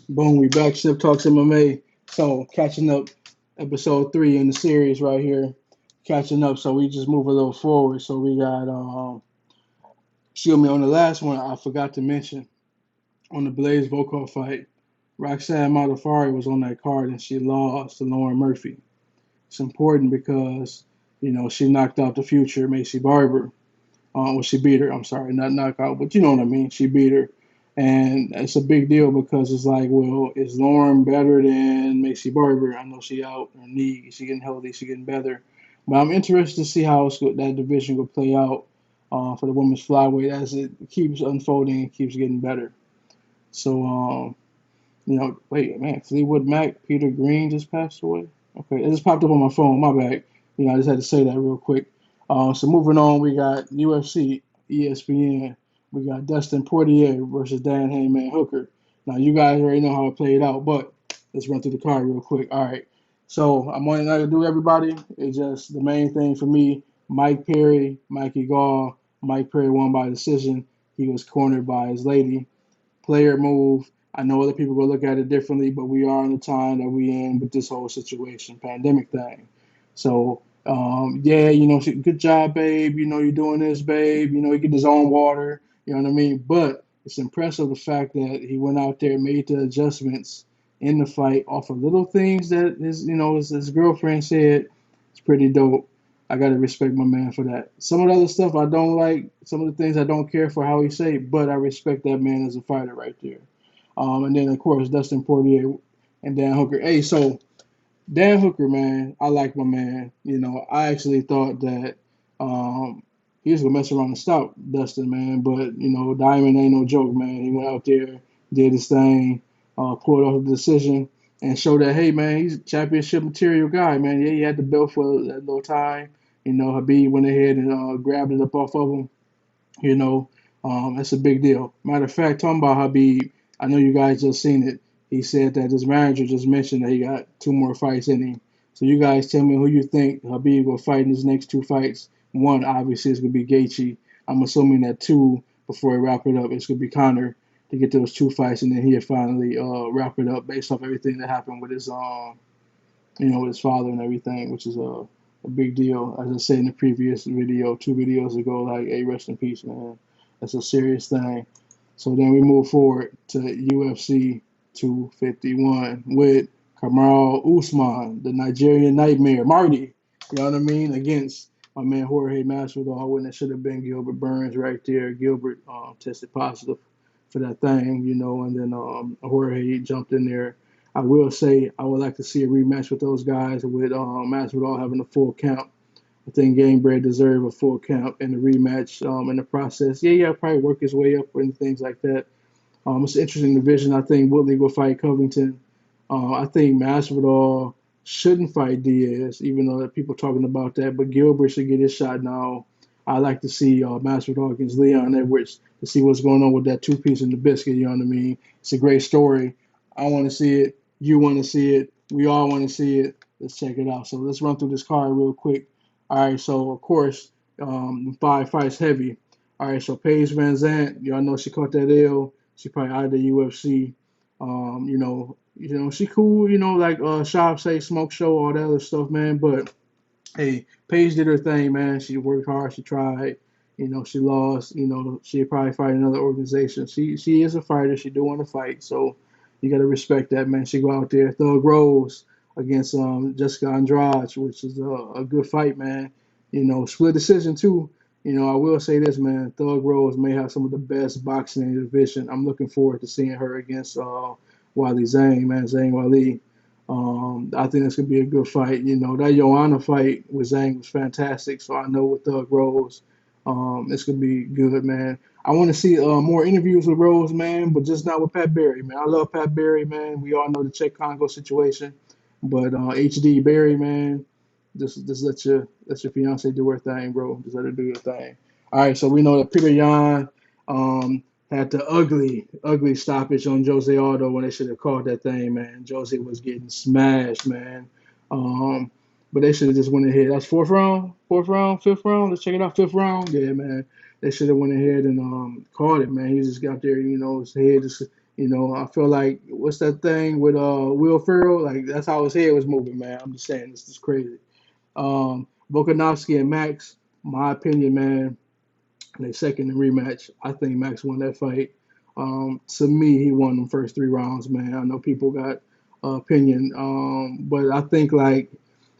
Boom, we back. Snip Talks MMA. So catching up, episode 3 in the series right here. Catching up, so we just move a little forward. So we got, excuse me, on the last one, I forgot to mention on the Blaze Volkov fight, Roxanne Modafferi was on that card and she lost to Lauren Murphy. It's important because she knocked out the future Macy Barber. Well, she beat her. I'm sorry, not knockout, but you know what I mean. She beat her, and it's a big deal because it's like, well, is Lauren better than Macy Barber? I know she out her knee, she getting healthy, she getting better, but I'm interested to see how that division will play out for the women's flyweight as it keeps unfolding and keeps getting better. So, wait, man, Fleetwood Mac, Peter Green just passed away. Okay, it just popped up on my phone. My bad. I just had to say that real quick. So moving on, we got UFC, ESPN. We got Dustin Poirier versus Dan Heyman Hooker. Now you guys already know how it played out, but let's run through the card real quick. All right. So I'm only not gonna do everybody. It's just the main thing for me. Mike Perry, Mikey Gall. Mike Perry won by decision. He was cornered by his lady. Player move. I know other people will look at it differerly, but we are in the time that we in with this whole situation, pandemic thing. So, yeah, good job, babe. You're doing this, babe. He get his own water. You know what I mean? But it's impressive the fact that he went out there and made the adjustments in the fight off of little things that his girlfriend said. It's pretty dope. I gotta respect my man for that. Some of the other stuff I don't like. Some of the things I don't care for how he say, but I respect that man as a fighter right there. And then of course Dustin Poirier and Dan Hooker. Hey, so Dan Hooker, man, I like my man. I actually thought that he was gonna mess around and stop Dustin, man. But Diamond ain't no joke, man. He went out there, did his thing, pulled off the decision, and showed that, hey, man, he's a championship material guy, man. Yeah, he had the belt for that little time. Habib went ahead and grabbed it up off of him. You know, that's a big deal. Matter of fact, talking about Habib, I know you guys just seen it. He said that his manager just mentioned that he got 2 more fights in him. So you guys tell me who you think Habib will fight in his next 2 fights. One, obviously, is going to be Gaethje. I'm assuming that two, before he wrap it up, it's going to be Conor to get those 2 fights, and then he'll finally wrap it up based off everything that happened with his with his father and everything, which is a big deal. As I said in the previous video, 2 videos ago, like, hey, rest in peace, man. That's a serious thing. So then we move forward to UFC 251 with Kamaru Usman, the Nigerian Nightmare, Marty. You know what I mean? Against my man Jorge Masvidal, when it should have been Gilbert Burns right there. Gilbert tested positive for that thing, and then Jorge jumped in there. I will say I would like to see a rematch with those guys with Masvidal having a full count. I think Gamebred deserve a full count and a rematch in the process. Yeah, probably work his way up and things like that. It's an interesting division. I think Woodley will fight Covington. I think Masvidal shouldn't fight Diaz, even though people are talking about that. But Gilbert should get his shot now. I like to see Masvidal against Leon Edwards to see what's going on with that two-piece in the biscuit. You know what I mean? It's a great story. I want to see it. You want to see it. We all want to see it. Let's check it out. So let's run through this card real quick. All right, so of course, 5 fights heavy. All right, so Paige Van Zant, y'all know she caught that ill. She probably out of the UFC. She cool. Like Shop Say, Smoke Show, all that other stuff, man. But hey, Paige did her thing, man. She worked hard. She tried. She lost. She'd probably fight another organization. She is a fighter. She do want to fight. So you got to respect that, man. She go out there. Thug Rose against Jessica Andrade, which is a good fight, man. Split decision too. I will say this, man. Thug Rose may have some of the best boxing in the division. I'm looking forward to seeing her against Wally Zhang, man. Zhang Wali. I think it's gonna be a good fight. That Joanna fight with Zhang was fantastic. So I know with Thug Rose, it's gonna be good, man. I want to see more interviews with Rose, man, but just not with Pat Barry, man. I love Pat Barry, man. We all know the Czech Congo situation, but HD Barry, man, just let your fiance do her thing, bro. Just let her do her thing. All right, so we know that Peter Yan had the ugly stoppage on Jose Aldo when they should have called that thing, man. Jose was getting smashed, man. But they should have just went ahead. That's fourth round, fifth round. Let's check it out. Fifth round, yeah, man. They should have went ahead and called it, man. He just got there, his head just, I feel like what's that thing with Will Ferrell? Like that's how his head was moving, man. I'm just saying, this is crazy. Volkanovski and Max, my opinion, man, they second in rematch. I think Max won that fight. To me, he won them first 3 rounds, man. I know people got opinion, but I think like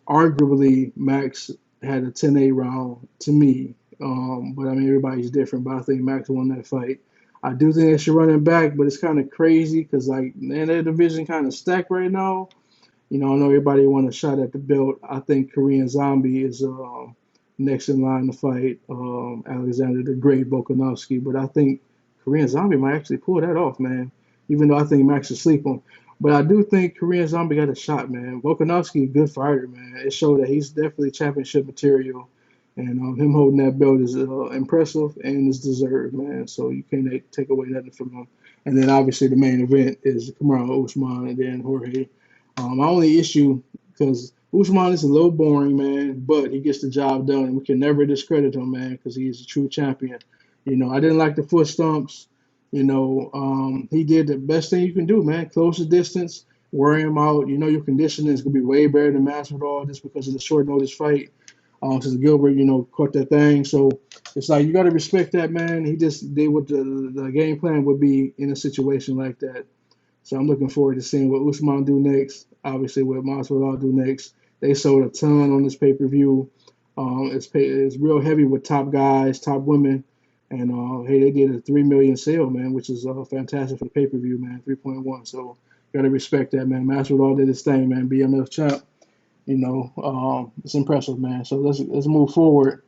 arguably Max had a 10-8 round to me. But I mean everybody's different. But I think Max won that fight. I do think they should run it back, but it's kind of crazy because like man, that division kind of stacked right now. I know everybody want a shot at the belt. I think Korean Zombie is next in line to fight Alexander the Great Volkanovski, but I think Korean Zombie might actually pull that off, man. Even though I think Max is sleeping, but I do think Korean Zombie got a shot, man. Volkanovski, a good fighter, man. It showed that he's definitely championship material, and him holding that belt is impressive and is deserved, man. So you can't take away nothing from him. And then obviously the main event is Kamaru Usman and then Jorge. My only issue, because Usman is a little boring, man, but he gets the job done. We can never discredit him, man, because he's a true champion. I didn't like the foot stumps. He did the best thing you can do, man. Close the distance, wear him out. Your conditioning is going to be way better than Masvidal just because of the short notice fight. Since Gilbert, caught that thing. So it's like you got to respect that, man. He just did what the game plan would be in a situation like that. So I'm looking forward to seeing what Usman do next. Obviously, what Masvidal do next. They sold a ton on this pay-per-view. It's real heavy with top guys, top women, and hey, they did a 3 million sale, man, which is fantastic for the pay-per-view, man. 3.1. So gotta respect that, man. Masvidal did his thing, man. BMF champ. It's impressive, man. So let's move forward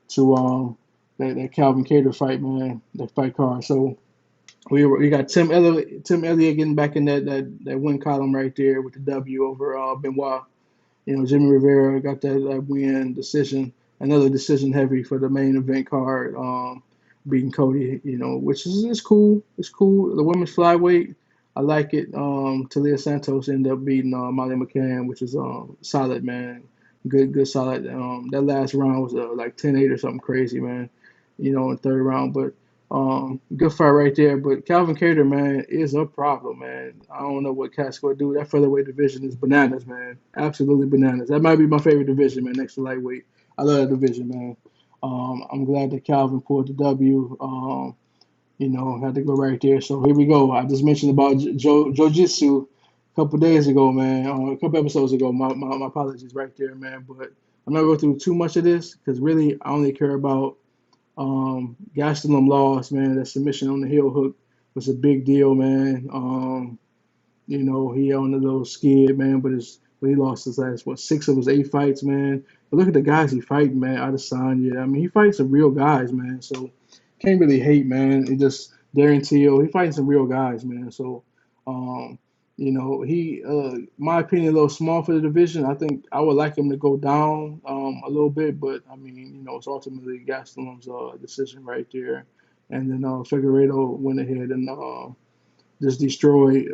to that Calvin Kattar fight, man. That fight card. So. We got Tim Elliott getting back in that win column right there with the W over Benoit. Jimmy Rivera got that win decision, another decision heavy for the main event card, beating Cody. Which is cool. It's cool. The women's flyweight, I like it. Talia Santos ended up beating Molly McCann, which is solid, man. Good, solid. That last round was like 10-8 or something crazy, man. In the third round, but. Good fight right there, but Calvin Kattar, man, is a problem, man. I don't know what Cat's going to do. That featherweight division is bananas, man. Absolutely bananas. That might be my favorite division, man, next to lightweight. I love that division, man. I'm glad that Calvin pulled the W. Had to go right there. So here we go. I just mentioned about Jiu-Jitsu a couple days ago, man, or a couple episodes ago. My apologies right there, man. But I'm not going to go through too much of this because really I only care about Gastelum lost, man. That submission on the heel hook was a big deal, man. He on a little skid, man, but he lost his last 6 of his 8 fights, man. But look at the guys he fighting, man. Adesanya, I mean, he fights some real guys, man. So can't really hate, man. It just Darren Till, he fighting some real guys, man. So he, my opinion, a little small for the division. I think I would like him to go down a little bit, but I mean, it's ultimately Gastelum's decision right there. And then Figueiredo went ahead and just destroyed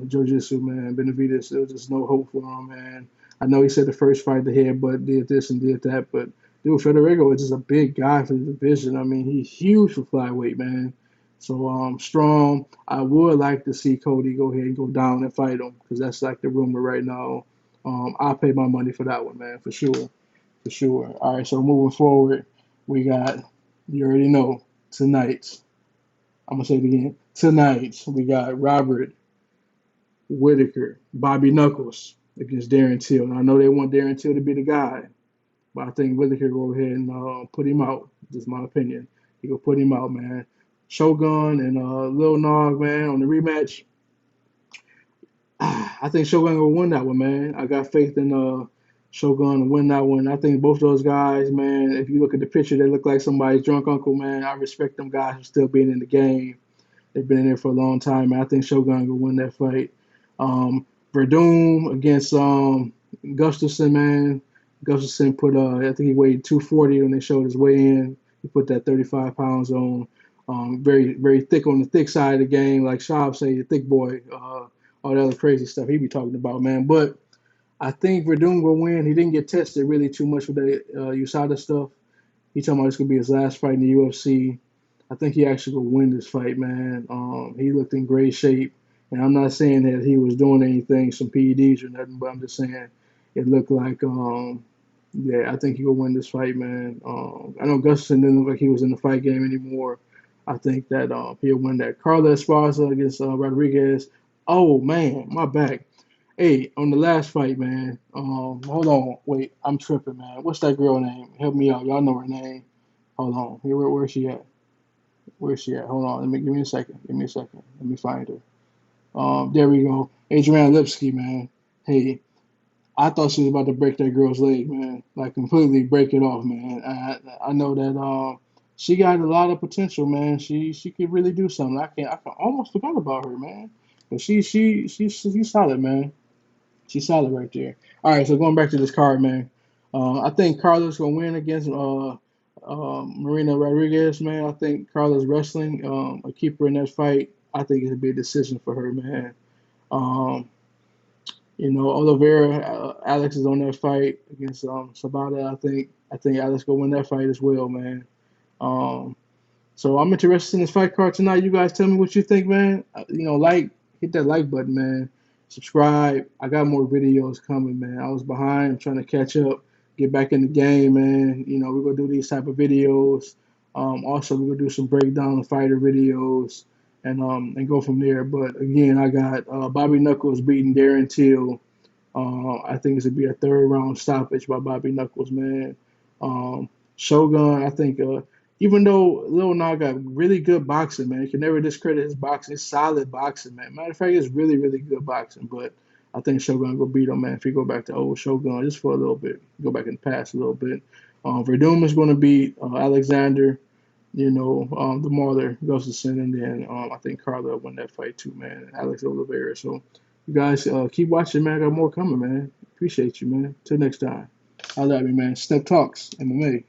Jiu-Jitsu, man. Benavidez, there was just no hope for him, man. I know he said the first fight the headbutt did this and did that, but dude, Figueiredo is just a big guy for the division. I mean, he's huge for flyweight, man. So strong. I would like to see Cody go ahead and go down and fight him because that's like the rumor right now. I'll pay my money for that one, man, for sure. For sure. All right, so moving forward, we got, you already know, tonight. I'm going to say it again. Tonight, we got Robert Whitaker, Bobby Knuckles against Darren Till. Now, I know they want Darren Till to be the guy, but I think Whitaker go ahead and put him out. Just my opinion. He go put him out, man. Shogun and Lil Nog, man, on the rematch. I think Shogun gonna win that one, man. I got faith in Shogun to win that one. I think both those guys, man, if you look at the picture, they look like somebody's drunk uncle, man. I respect them guys for still being in the game. They've been in there for a long time, man. I think Shogun gonna win that fight. Verdum against Gustafson, man. Gustafson put I think he weighed 240 when they showed his weigh in. He put that 35 pounds on. Very, very thick on the thick side of the game, like Schaub say, the thick boy, all that other crazy stuff he be talking about, man. But I think Verdun will win. He didn't get tested really too much with the USADA stuff. He talking about it's going to be his last fight in the UFC. I think he actually will win this fight, man. He looked in great shape. And I'm not saying that he was doing anything, some PEDs or nothing, but I'm just saying it looked like, yeah, I think he'll win this fight, man. I know Gustafsson didn't look like he was in the fight game anymore. I think that he'll win that. Carla Esparza against Rodriguez. Oh man, my back. Hey, on the last fight, man. Hold on, wait, I'm tripping, man. What's that girl name? Help me out. Y'all know her name. Hold on. Where's she at? Where's she at? Hold on. Give me a second. Give me a second. Let me find her. There we go. Adrian Lipsky, man. Hey, I thought she was about to break that girl's leg, man. Like completely break it off, man. I know that she got a lot of potential, man. She could really do something. I almost forgot about her, man. But she's solid, man. She's solid right there. All right, so going back to this card, man. I think Carla's gonna win against Marina Rodriguez, man. I think Carla's wrestling a keeper in that fight. I think it'll be a decision for her, man. Um, Oliveira, Alex is on that fight against Sabata. I think Alex gonna win that fight as well, man. Um, so I'm interested in this fight card tonight. You guys tell me what you think, man. Hit that like button, man. Subscribe. I got more videos coming, man. I was behind. I'm trying to catch up, get back in the game, man. We're gonna do these type of videos. Also, we're gonna do some breakdown of fighter videos and go from there. But again, I got Bobby Knuckles beating Darren Till. I think it's gonna be a third round stoppage by Bobby Knuckles, man. Shogun, I think, even though Lil Nog got really good boxing, man, you can never discredit his boxing. It's solid boxing, man. Matter of fact, it's really, really good boxing. But I think Shogun will beat him, man. If you go back to old Shogun just for a little bit, go back in the past a little bit. Verdum is going to beat Alexander. The Marler Gustafsson, and then I think Carla won that fight too, man. Alex Oliveira. So you guys keep watching, man. I got more coming, man. Appreciate you, man. Till next time. I love you, man. Snip Talks MMA.